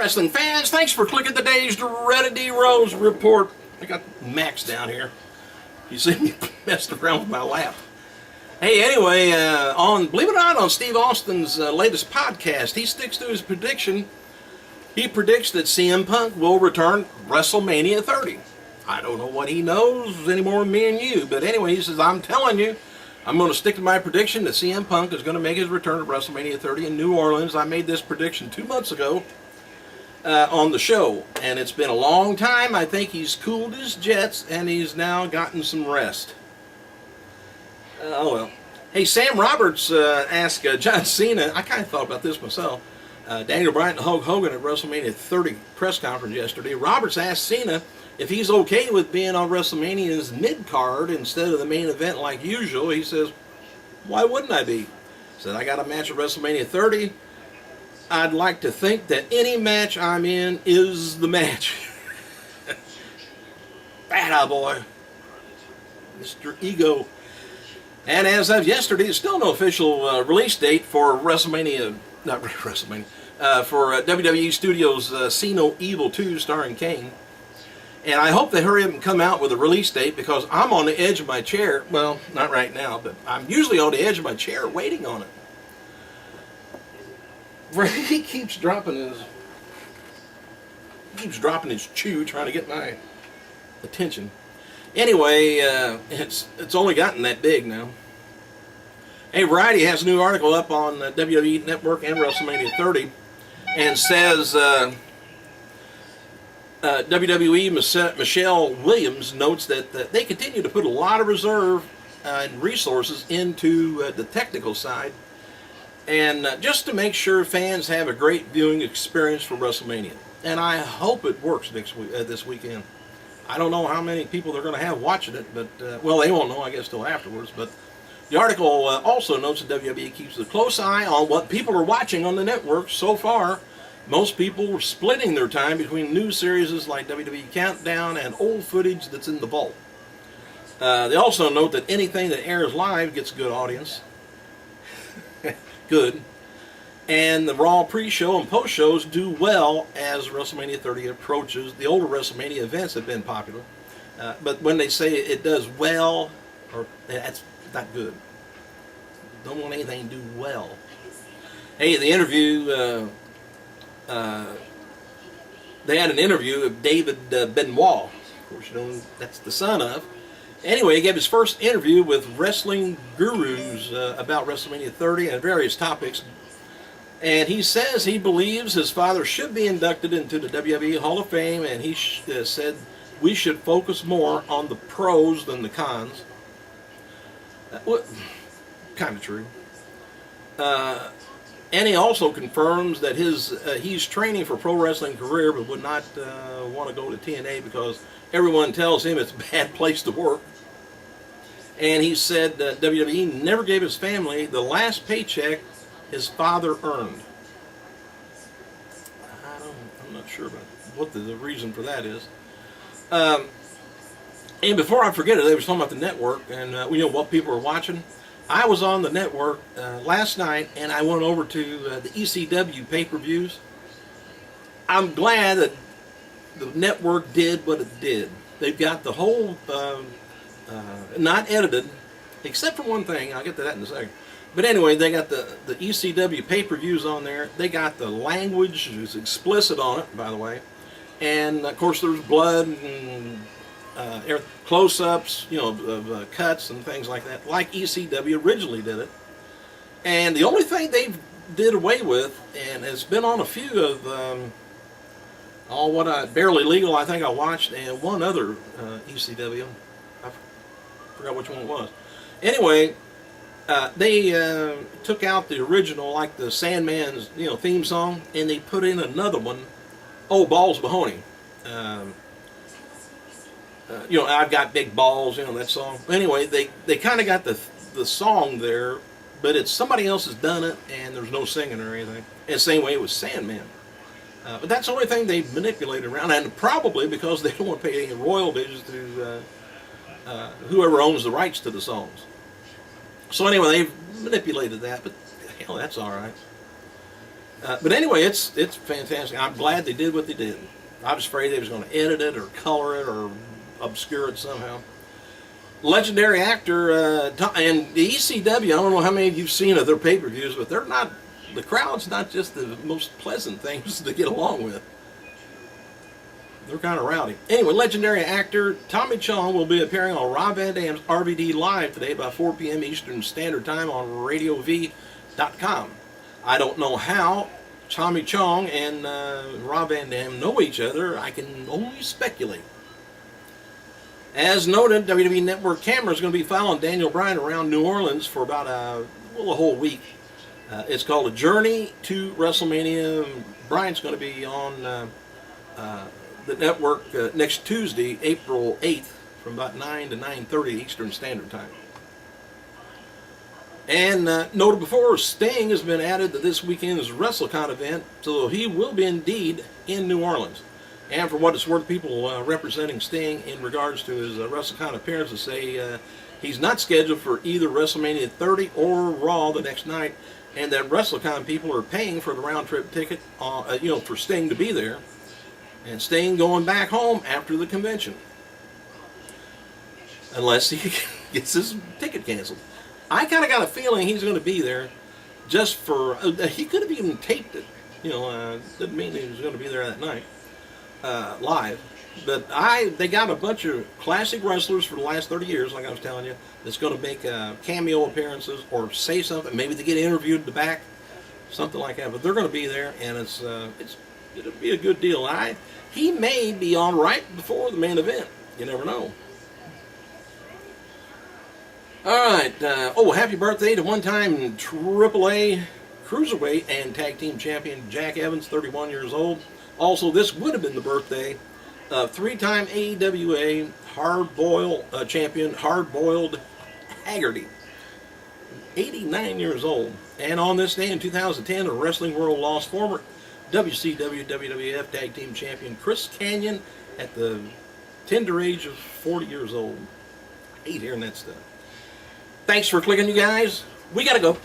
Wrestling fans, thanks for clicking today's Reddit D Rose report. I got Max down here. You see me messing around with my lap. Hey, anyway, believe it or not, on Steve Austin's latest podcast, he sticks to his prediction. He predicts that CM Punk will return WrestleMania 30. I don't know what he knows any more than me and you, but anyway, he says, I'm telling you, I'm going to stick to my prediction that CM Punk is going to make his return to WrestleMania 30 in New Orleans. I made this prediction 2 months ago on the show, and it's been a long time. I think he's cooled his jets, and he's now gotten some rest. Oh well. Hey, Sam Roberts asked John Cena, I kind of thought about this myself, Daniel Bryan and Hulk Hogan at WrestleMania 30 press conference yesterday. Roberts asked Cena if he's okay with being on WrestleMania's mid-card instead of the main event like usual. He says, why wouldn't I be? He said, I got a match at WrestleMania 30. I'd like to think that any match I'm in is the match. Bad boy. Mr. Ego. And as of yesterday, there's still no official release date for WrestleMania, not WrestleMania, for WWE Studios' See No Evil 2 starring Kane. And I hope they hurry up and come out with a release date because I'm on the edge of my chair. Well, not right now, but I'm usually on the edge of my chair waiting on it. He keeps dropping his chew trying to get my attention. Anyway, it's only gotten that big now. Hey, Variety has a new article up on WWE Network and WrestleMania 30 and says WWE Michelle Williams notes that they continue to put a lot of reserve and resources into the technical side, and just to make sure fans have a great viewing experience for WrestleMania. And I hope it works this weekend. I don't know how many people they're going to have watching it, but well, they won't know, I guess, till afterwards. But the article also notes that WWE keeps a close eye on what people are watching on the network. So far, most people are splitting their time between new series like WWE Countdown and old footage that's in the vault. They also note that anything that airs live gets a good audience. Good. And the Raw pre-show and post-shows do well as WrestleMania 30 approaches. The older WrestleMania events have been popular. But when they say it does well, or that's not good. Don't want anything to do well. Hey, the interview, they had an interview of David Benoit. Of course, you know that's the son of. Anyway, he gave his first interview with wrestling gurus about WrestleMania 30 and various topics. And he says he believes his father should be inducted into the WWE Hall of Fame, and he said we should focus more on the pros than the cons. Well, kind of true. And he also confirms that he's training for pro wrestling career, but would not want to go to TNA because everyone tells him it's a bad place to work. And he said WWE never gave his family the last paycheck his father earned. I'm not sure about what the reason for that is. And before I forget it, they were talking about the network and you know what people are watching. I was on the network last night, and I went over to the ECW pay-per-views. I'm glad that the network did what it did. They've got the whole, not edited, except for one thing. I'll get to that in a second. But anyway, they got the ECW pay-per-views on there. They got the language, it's explicit on it, by the way. And, of course, there's blood and close-ups, you know, of cuts and things like that, like ECW originally did it. And the only thing they did away with, and it's been on a few of Barely Legal, I think I watched, and one other ECW. I forgot which one it was. Anyway, they took out the original, like the Sandman's, you know, theme song, and they put in another one, Oh Balls Mahoney. You know, I've got big balls, you know, that song. Anyway, they kind of got the song there, but it's somebody else has done it, and there's no singing or anything. And the same way with Sandman. But that's the only thing they manipulated around, and probably because they don't want to pay any royalties to whoever owns the rights to the songs. So anyway, they've manipulated that, but hell, that's all right. But anyway, it's fantastic. I'm glad they did what they did. I was afraid they was going to edit it or color it or obscure it somehow. Legendary actor, and the ECW, I don't know how many of you've seen of their pay-per-views, but they're not, the crowd's not just the most pleasant things to get along with. They're kind of rowdy. Anyway, legendary actor Tommy Chong will be appearing on Rob Van Dam's RVD Live today by 4 p.m. Eastern Standard Time on RadioV.com. I don't know how Tommy Chong and Rob Van Dam know each other. I can only speculate. As noted, WWE Network camera is going to be following Daniel Bryan around New Orleans for about a whole week. It's called A Journey to WrestleMania. Bryan's going to be on the network next Tuesday, April 8th, from about 9 to 9:30 Eastern Standard Time. And noted before, Sting has been added to this weekend's WrestleCon event, so he will be indeed in New Orleans. And for what it's worth, people representing Sting in regards to his WrestleCon appearances say he's not scheduled for either WrestleMania 30 or Raw the next night, and that WrestleCon people are paying for the round-trip ticket, for Sting to be there, and Sting going back home after the convention, unless he gets his ticket canceled. I kind of got a feeling he's going to be there just for, he could have even taped it, didn't mean he was going to be there that night, live. But they got a bunch of classic wrestlers for the last 30 years, like I was telling you, that's going to make cameo appearances or say something. Maybe they get interviewed in the back, something like that. But they're going to be there, and it'll be a good deal. He may be on right before the main event. You never know. All right. Happy birthday to one-time AAA Cruiserweight and Tag Team Champion Jack Evans, 31 years old. Also, this would have been the birthday of three-time AEWA champion Hard-Boiled Haggerty, 89 years old. And on this day in 2010, a Wrestling World lost former WCW WWF Tag Team Champion Chris Kanyon at the tender age of 40 years old. I hate hearing that stuff. Thanks for clicking, you guys. We gotta go.